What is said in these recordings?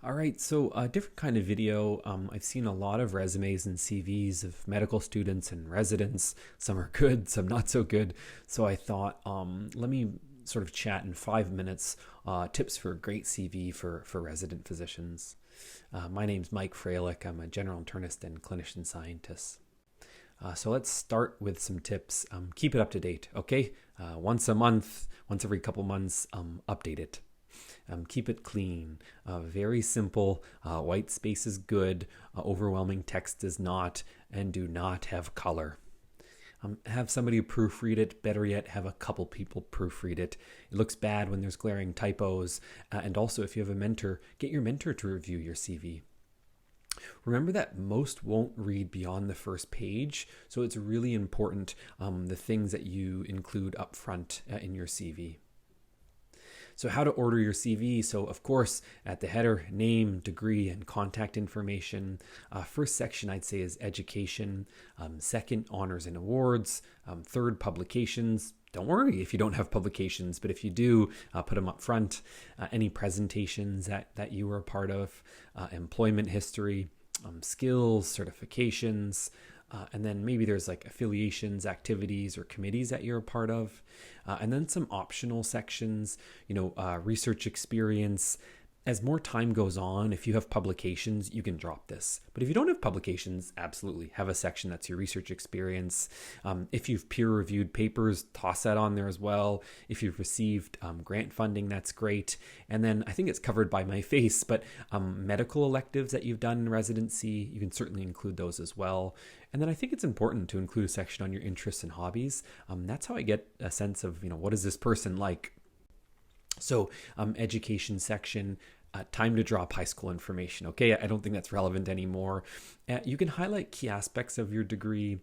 All right, so a different kind of video. I've seen a lot of resumes and CVs of medical students and residents. Some are good, some not so good. So I thought, let me sort of chat in 5 minutes, tips for a great CV for resident physicians. My name's Mike Freilich. I'm a general internist and clinician scientist. So let's start with some tips. Keep it up to date, okay? Once a month, once every couple months, update it. Keep it clean. Very simple. White space is good. Overwhelming text is not, and do not have color. Have somebody proofread it. Better yet, have a couple people proofread it. It looks bad when there's glaring typos. And also, if you have a mentor, get your mentor to review your CV. Remember that most won't read beyond the first page, so it's really important the things that you include up front in your CV. So how to order your CV. So of course, at the header, name, degree, and contact information. First section I'd say is education. Second, honors and awards. Third, publications. Don't worry if you don't have publications, but if you do, put them up front. Any presentations that you were a part of. Employment history. Skills, certifications. And then maybe there's like affiliations, activities, or committees that you're a part of. And then some optional sections, research experience. As more time goes on, if you have publications, you can drop this. But if you don't have publications, absolutely have a section that's your research experience. If you've peer-reviewed papers, toss that on there as well. If you've received grant funding, that's great. And then I think it's covered by my face, but medical electives that you've done in residency, you can certainly include those as well. And then I think it's important to include a section on your interests and hobbies. That's how I get a sense of, what is this person like? So education section, time to drop high school information. Okay, I don't think that's relevant anymore. You can highlight key aspects of your degree.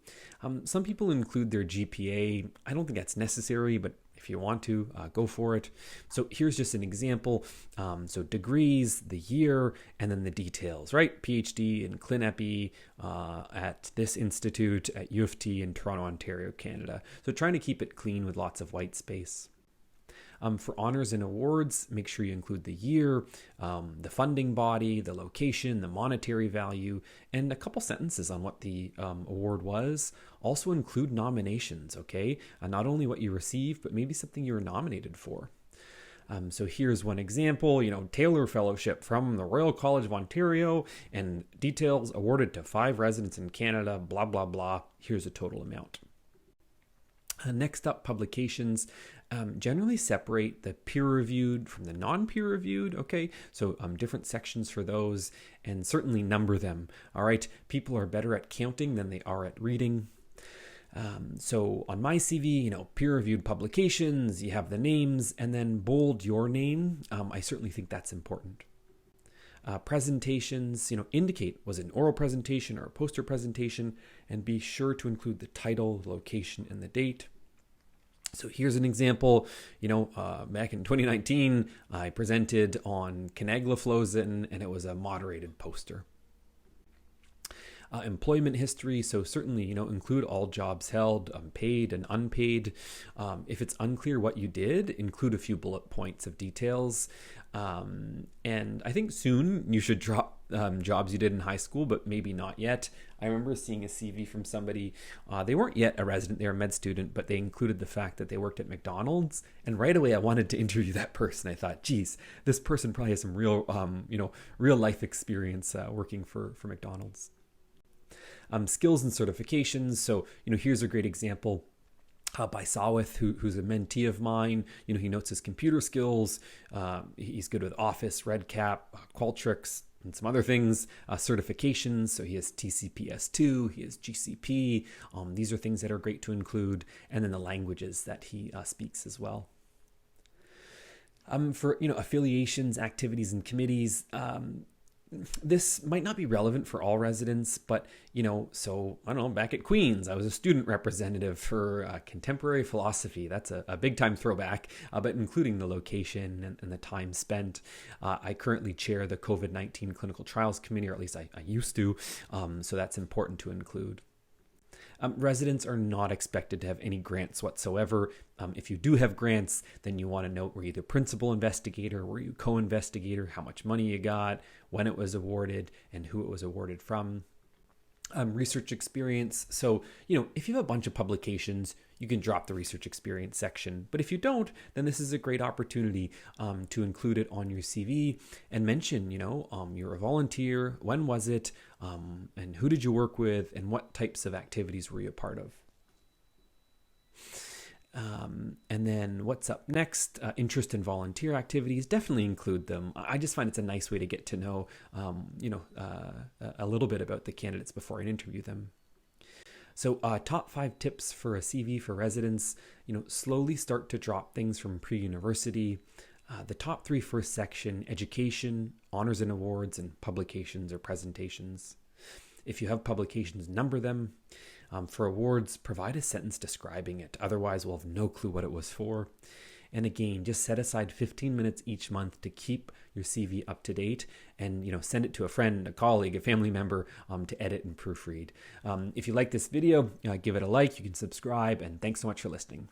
Some people include their GPA. I don't think that's necessary, but if you want to, go for it. So here's just an example. So degrees, the year, and then the details, right? PhD in ClinEpi at this institute at U of T in Toronto, Ontario, Canada. So trying to keep it clean with lots of white space. For honors and awards, make sure you include the year, the funding body, the location, the monetary value, and a couple sentences on what the award was. Also include nominations, okay? Not only what you received, but maybe something you were nominated for. So here's one example, Taylor Fellowship from the Royal College of Ontario, and details awarded to 5 residents in Canada, blah, blah, blah. Here's a total amount. Next up, publications. Generally separate the peer-reviewed from the non-peer-reviewed, okay? So different sections for those, and certainly number them, all right? People are better at counting than they are at reading. So on my CV, peer-reviewed publications, you have the names, and then bold your name. I certainly think that's important. Presentations, indicate was it an oral presentation or a poster presentation, and be sure to include the title, location, and the date. So here's an example, back in 2019, I presented on canagliflozin, and it was a moderated poster. Employment history, so certainly, include all jobs held, paid and unpaid. If it's unclear what you did, include a few bullet points of details. And I think soon you should drop jobs you did in high school, but maybe not yet. I remember seeing a CV from somebody, they weren't yet a resident, they were a med student, but they included the fact that they worked at McDonald's. And right away I wanted to interview that person. I thought, geez, this person probably has some real, real life experience working for McDonald's. Skills and certifications. So, here's a great example. By Sawith, who's a mentee of mine. He notes his computer skills. He's good with Office, RedCap, Qualtrics, and some other things. Certifications, so he has TCPS2, he has GCP. These are things that are great to include. And then the languages that he speaks as well. For affiliations, activities, and committees, this might not be relevant for all residents, but, so I don't know, back at Queen's, I was a student representative for contemporary philosophy. That's a big time throwback, but including the location and the time spent. I currently chair the COVID-19 clinical trials committee, or at least I used to. So that's important to include. Residents are not expected to have any grants whatsoever. If you do have grants, then you want to note were you the principal investigator, were you co-investigator, how much money you got, when it was awarded, and who it was awarded from. Research experience. So, if you have a bunch of publications, you can drop the research experience section. But if you don't, then this is a great opportunity to include it on your CV and mention, you're a volunteer, when was it, and who did you work with, and what types of activities were you a part of. And then what's up next? Interest in volunteer activities, definitely include them. I just find it's a nice way to get to know, a little bit about the candidates before I interview them. So top 5 tips for a CV for residents, slowly start to drop things from pre-university. The top 3 first section, education, honors and awards, and publications or presentations. If you have publications, number them. For awards, provide a sentence describing it. Otherwise, we'll have no clue what it was for. And again, just set aside 15 minutes each month to keep your CV up to date and, send it to a friend, a colleague, a family member to edit and proofread. If you like this video, give it a like, you can subscribe, and thanks so much for listening.